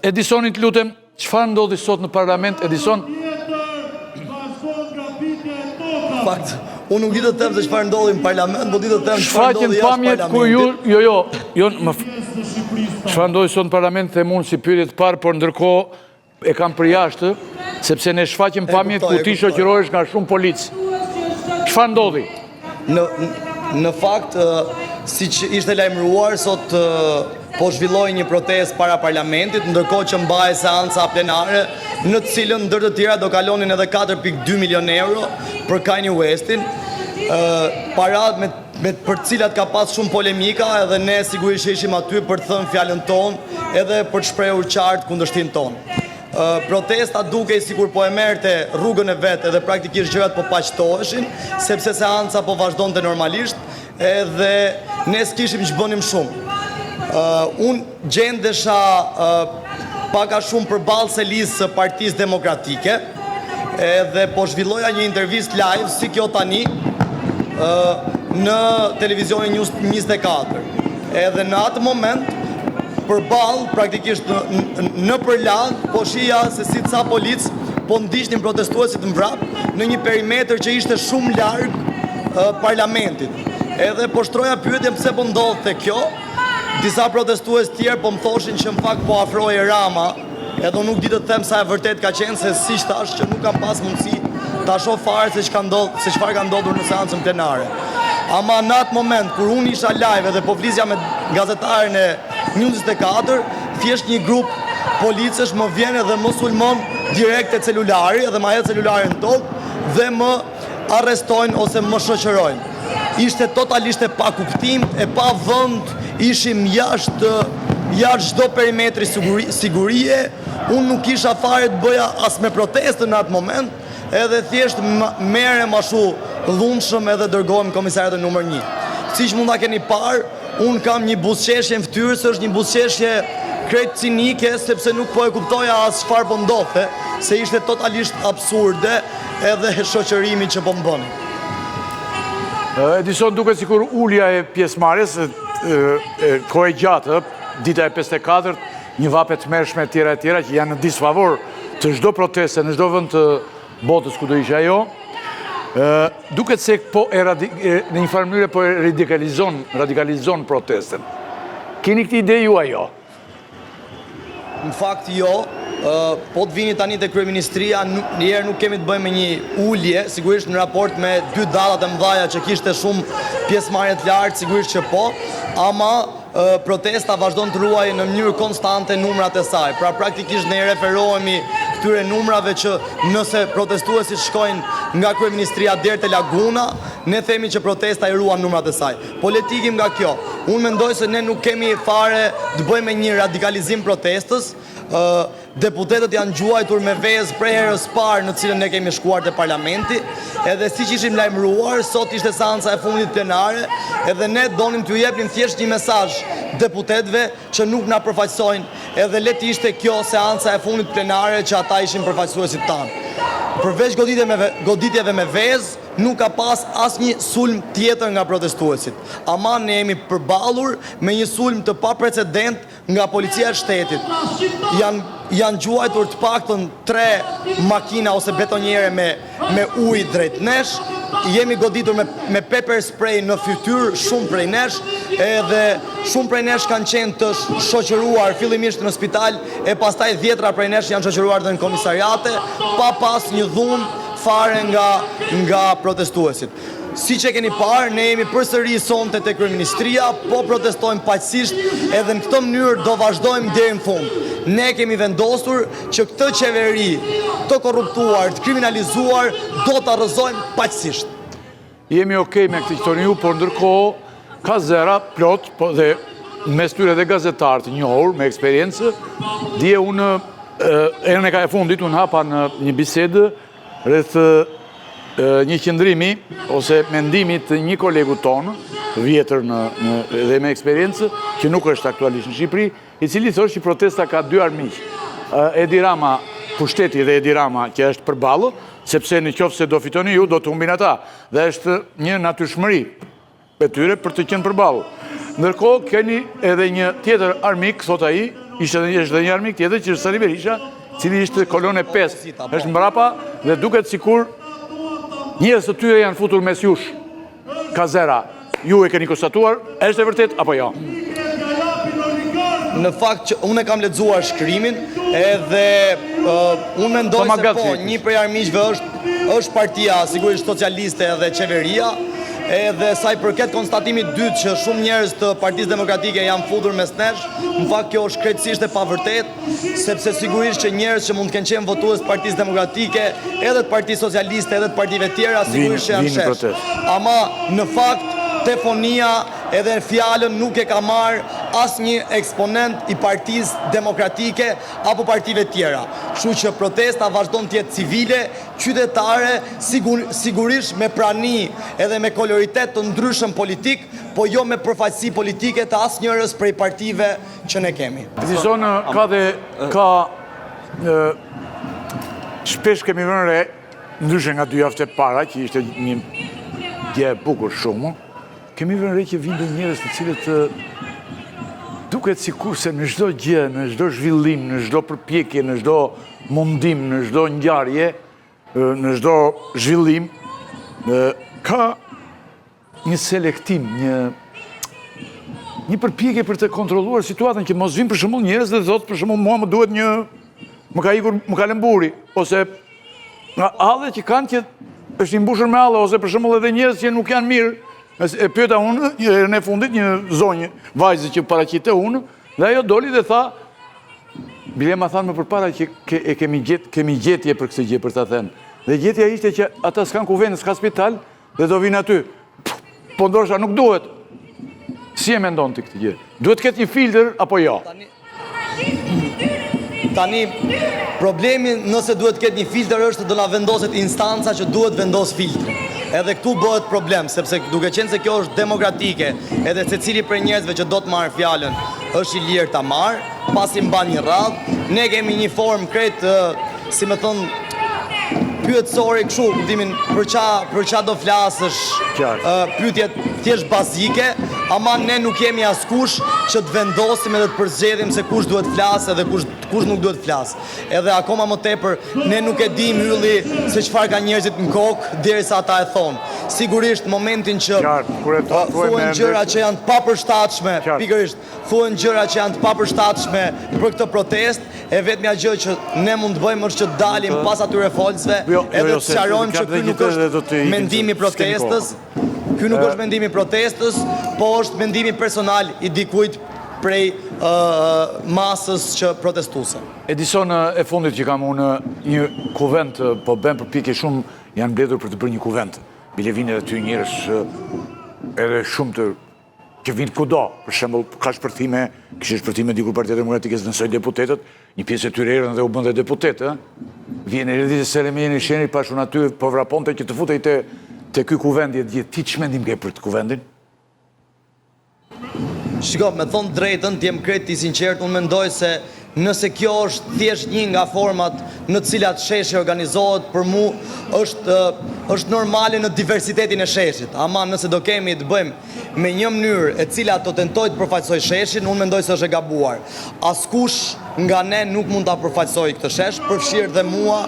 Edisonit lutem, çfarë ndodhi sot në parlament, Edison? Fakt, unë nuk di të them se çfarë ndodhi në parlament, po di të them çfarë ndodhi jashtë pamjet ku çfarë ndodhi sot në parlament, them unë si pyetje të parë, por ndërkohë e kam për jashtë, sepse ne shfaqim pamjet ku ti shoqërohesh nga shumë polic. Çfarë ndodhi? Në fakt, siç ishte lajmëruar, sot po zhvilloi një protestë para parlamentit, ndërkohë që mbahej seanca plenare, në të cilën ndër të tjera do kalonin edhe 4.2 milion euro për Kanye Westin, paratë për cilat ka pas shumë polemika, edhe ne sigurisht ishim aty për të thënë fjalën tonë, edhe për të shprehur qartë kundërshtinë tonë. Protesta dukej sikur po e merrte rrugën e vet edhe praktikisht gjërat po paqtoheshin, sepse seanca po vazhdonte normalisht, edhe ne s'kishim që bënim shumë. Unë gjendesha paka shumë përballë selisë së Partisë Demokratike, edhe po zhvilloja një intervistë live si kjo tani në televizionin News 24. Edhe në atë moment përballë praktikisht në përland po shija se si ca polic po ndiqnin protestuesit në vrap në një perimetër që ishte shumë larg parlamentit. Edhe po shtroja pyetjen pse po ndodhte kjo. Disa protestues tjerë po më thoshin që në fakt po afrohej Rama, edhe nuk di të them sa e vërtet ka qenë, se si thash që nuk kam pas mundësi ta shoh fare se çfarë ka ndodhur në seancën plenare. Ama në atë moment kur unë isha live dhe po flisja me gazetaren e News 24, thjesht një grup policësh më vjen edhe më sulmon direkt te celulari, edhe ma hedh celularin tokë dhe më arrestojnë ose më shoqërojnë. Ishte totalisht e pa kuptim, e pa vend, ishim jashtë çdo perimetri sigurie. Unë nuk isha fare të bëja as me protestën në atë moment, edhe thjesht merrem ashtu dhunshëm edhe dërgohem komisariatin numër 1. Siç mund ta keni parë, unë kam një buzëqeshje në fytyrë, është një buzëqeshje krejt cinike, sepse nuk po e kuptoja as çfarë po ndodhte, se ishte totalisht absurde edhe shoqërimi që po më bëni. Edison, duket sikur ulja e pjesëmarrjes, kohë gjatë, dita e 54, një vape të mërshme tjera që janë në disfavor të çdo proteste në çdo vend të botës ku do ishte ajo. Duket se në një farë mënyrë po e radikalizon protestën. Keni këtë ide ju ajo? Në fakt jo, po të vini tani te kryeministria, njerë nuk kemi të bëjmë një ulje, sigurisht në raport me 2 datat e mëdhaja që kishte shumë pjesëmarrje të lartë, sigurisht që po, ama protesta vazhdon të ruajë në mënyrë konstante numrat e saj. Pra praktikisht ne referohemi këtyre numrave që nëse protestuesit shkojnë nga kryeministria deri te laguna, ne themi që protesta i ruan numrat e saj. Po le të ikim nga kjo. Unë mendoj se ne nuk kemi fare të bëjmë një radikalizim protestës. Deputetët janë gjuajtur me vezë prej herës parë në cilën ne kemi shkuar te parlamenti, edhe siç ishim lajmëruar, sot ishte seanca e fundit plenare, edhe ne donim t'ju jepnim thjesht një mesazh deputetëve që nuk na përfaqësojnë, edhe le të ishte kjo seanca e fundit plenare që ata ishin përfaqësuesit tanë. Përveç goditjeve me vezë, nuk ka pas asnjë sulm tjetër nga protestuesit. Ama ne jemi përballur me një sulm të paprecedent nga policia e shtetit. Janë gjuajtur të paktën 3 makina ose betonjere me ujë drejt nesh. Jemi goditur me pepper spray në fytyrë shumë prej nesh, edhe shumë prej nesh kanë qenë të shoqëruar fillimisht në spital, e pastaj 10 prej nesh janë shoqëruar dhe në komisariate, pa pas një dhunë fare nga protestuesit. Siç e keni parë, ne jemi përsëri sonte te kryeministria, po protestojmë paqësisht, edhe në këtë mënyrë do vazhdojmë deri në fund. Ne kemi vendosur që këtë qeveri të korruptuar, të kriminalizuar, do ta rrëzojmë paqësisht. Jemi okay me këtë historiu, por ndërkohë ka zëra plot, po dhe mes tyre dhe gazetarë të njohur me eksperiencë. Dje unë erën e ka e fundit, unë hapa në një bisedë rreth një qëndrimi ose mendimit të një kolegu tonë, vjetër dhe me eksperiencë, që nuk është aktualisht në Shqipëri, i cili thoshte që protesta ka 2 armiq. Edi Rama, pushteti dhe Edi Rama që është përballë, sepse në qoftë se do fitoni ju, do të humbin ata. Dhe është një natyrshmëri e tyre për të qenë përballë. Ndërkohë keni edhe një tjetër armik, thot ai, ishte dhe një armik tjetër që është Sali Berisha, cili ishte kolon e 5, është mbrapa dhe duket sikur njerëz të tyre janë futur mes jush. Kazera, ju e keni konstatuar, është e vërtet apo jo? Në fakt që unë e kam lexuar shkrimin edhe unë mendoj se po, një prej armiqve është partia sigurisht socialiste edhe qeveria, edhe sa i përket konstatimit dytë që shumë njerëz të Partisë Demokratike janë futur mes nesh, në fakt kjo është krejtësisht e pavërtet, sepse sigurisht që njerëz që mund të kenë qenë votues të Partisë Demokratike, edhe të Partisë Socialiste, edhe të partive tjera, sigurisht që janë shesh. Ama në fakt Tefonia edhe fjalën nuk e ka marrë asnjë eksponent i Partisë Demokratike apo partive tjera. Kështu që protesta vazhdon të jetë civile, qytetare, sigurisht me prani edhe me koloritet të ndryshëm politik, po jo me përfaqësi politike të asnjërës prej partive që ne kemi. Edison shpesh kemi vënë re, ndryshe nga 2 javë e para, që ishte një dje e bukur shumë, kemi vënë re që vinë njerëz të cilët duket sikur se në çdo gjë, në çdo zhvillim, në çdo përpjekje, në çdo mundim, në çdo ngjarje, në çdo zhvillim, ka një selektim, një përpjekje për të kontrolluar situatën, që mos vinë për shembull njerëz dhe thotë për shembull mua më duhet më ka lënë buri, ose hallet që kanë që është i mbushur me hallë, ose për shembull edhe njerëz që nuk janë mirë. E pyeta unë, në fundit një zonjë, vajzë që paraqite unë, dhe ajo doli dhe tha, bile ma thanë më përpara që kemi gjetje për këtë gjë, për të thënë. Dhe gjetja ishte që ata s'kan kuvend, s'ka spital, dhe do vinë aty. Po ndoshta nuk duhet. Si e mendon ti këtë gjë? Duhet të ketë një filtr apo jo? Tani, problemi nëse duhet të ketë një filtr është do na vendoset instanca që duhet vendos filtrin. Edhe këtu bëhet problem, sepse duke qenë se kjo është demokratike, edhe secili prej njerëzve që do të marrë fjalën është i lirë ta marrë, pasi mban një radhë, ne kemi një formë krejt, si më thon, pyetësori kështu, kuptimin për ça do flasësh, pyetjet thjesht bazike, ama ne nuk jemi askush që të vendosim edhe të përzgjedhim se kush duhet flasë edhe kush nuk duhet flasë. Edhe akoma më tepër, ne nuk e dim Ylli se çfarë ka njerëzit në kokë derisa ata e thonë. Sigurisht momentin që thuhen gjëra që janë të papërshtatshme, pikërisht thuhen gjëra që janë të papërshtatshme për këtë protestë, e vetmja gjë që ne mund të bëjmë është që të dalim pas atyre folësve edhe të sqarojmë që ky nuk është mendimi i protestës. Ky nuk është mendimi i protestës, po është mendimi personal i dikujt prej masës që protestuese. Edison, e fundit që kam unë një kuvent, po bën përpjekje shumë, janë mbledhur për të bërë një kuvent. Bile vinë edhe ty njerëz edhe shumë që vinë kudo. Për shembull, ka shpërthime, kishte shpërthime dikur Partia Demokratike nësoj deputetët, një pjesë e tyre erën dhe u bën dhe deputetë, vjen Erdi Selemi Sheni pashun aty, po vraponte që të futej te ky kuvend gjithë. Ti ç'mendim ke për të kuvendin? Shiko, me thonë drejtën, t'jem krejt i sinqert, unë mendoj se nëse kjo është thjesht një nga format në cilat sheshi organizohet, për mu është normale në diversitetin e sheshit. Ama nëse do kemi të bëjmë me një mënyrë e cila të tentoj të përfaqësoj sheshin, unë mendoj se është e gabuar. Askush nga ne nuk mund ta përfaqësoj këtë shesh, përfshirë dhe mua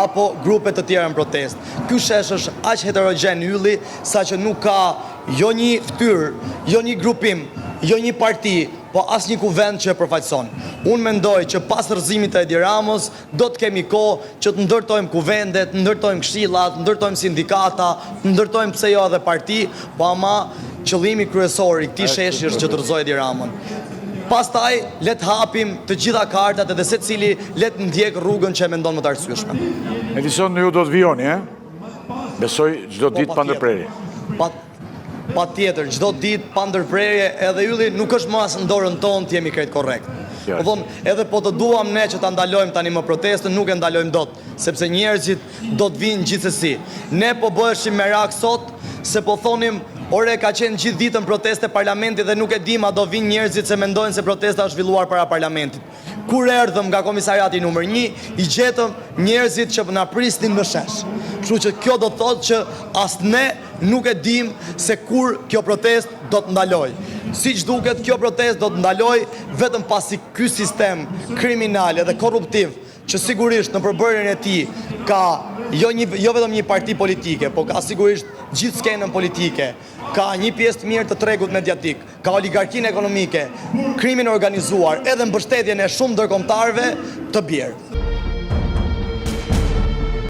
apo grupe të tjera në protest. Ky shesh është aq heterogjen Ylli, sa që nuk ka jo një fytyrë, jo një grupim, jo një parti, po as një kuvend që e përfaqëson. Unë mendoj që pas rrëzimit të Edi Ramos do të kemi kohë që të ndërtojmë kuvendet, të ndërtojmë këshillat, të ndërtojmë sindikata, të ndërtojmë pse jo edhe parti, po ama qëllimi kryesor i këtij sheshi është që të rrëzojë Edi Ramon. Pastaj le të hapim të gjitha kartat edhe secili le të ndjek rrugën që e mendon më të arsyeshme. Edison, ju do të vijoni, Besoj çdo ditë pa ndërprerje. Pa tjetër, gjdo ditë pa ndërprerje, edhe Ylli nuk është mas në dorën tonë të jemi krejt korrekt. Po thonë, edhe po të duam ne që ta ndalojmë tani më protestën, nuk e ndalojmë dot, sepse njerëzit do të vinë gjithsesi. Ne po bëheshim merak sot, se po thonim, ore ka qenë gjithë ditën proteste parlamentit dhe nuk e dim a do vinë njerëzit se mendojnë se protesta është zhvilluar para parlamentit. Kur erdhëm nga komisariati numër 1, i gjetëm njerëzit që na prisnin në shesh. Kështu që kjo do të thotë që as ne nuk e dim se kur kjo protest do të ndaloj. Siç duket, kjo protestë do të ndaloj vetëm pasi ky sistem kriminal edhe korruptiv, që sigurisht në përbërjen e tij ka jo vetëm një parti politike, po ka sigurisht gjithë skenën politike, ka një pjesë të mirë të tregut mediatik, ka oligarkinë ekonomike, krimin organizuar, edhe mbështetjen e shumë ndërkombëtarëve të bjerë.